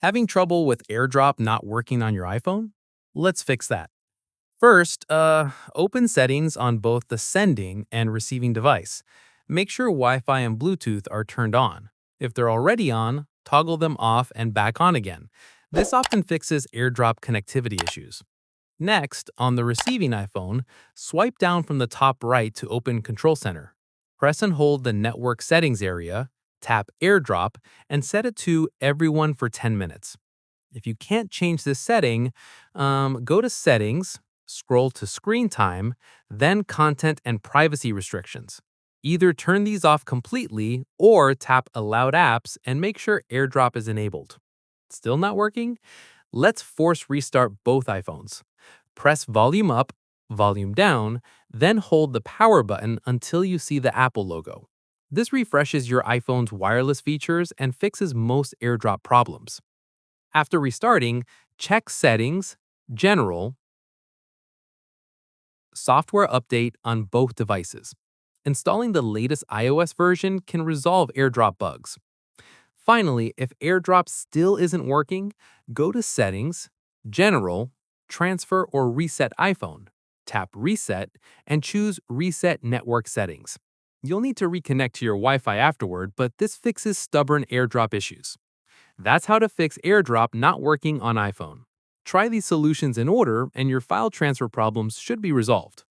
Having trouble with AirDrop not working on your iPhone? Let's fix that. First, open settings on both the sending and receiving device. Make sure Wi-Fi and Bluetooth are turned on. If they're already on, toggle them off and back on again. This often fixes AirDrop connectivity issues. Next, on the receiving iPhone, swipe down from the top right to open Control Center. Press and hold the Network Settings area, tap AirDrop, and set it to Everyone for 10 minutes. If you can't change this setting, go to Settings, scroll to Screen Time, then Content and Privacy Restrictions. Either turn these off completely or tap Allowed Apps and make sure AirDrop is enabled. Still not working? Let's force restart both iPhones. Press Volume Up, Volume Down, then hold the power button until you see the Apple logo. This refreshes your iPhone's wireless features and fixes most AirDrop problems. After restarting, check Settings, General, Software Update on both devices. Installing the latest iOS version can resolve AirDrop bugs. Finally, if AirDrop still isn't working, go to Settings, General, Transfer or Reset iPhone. Tap Reset and choose Reset Network Settings. You'll need to reconnect to your Wi-Fi afterward, but this fixes stubborn AirDrop issues. That's how to fix AirDrop not working on iPhone. Try these solutions in order, and your file transfer problems should be resolved.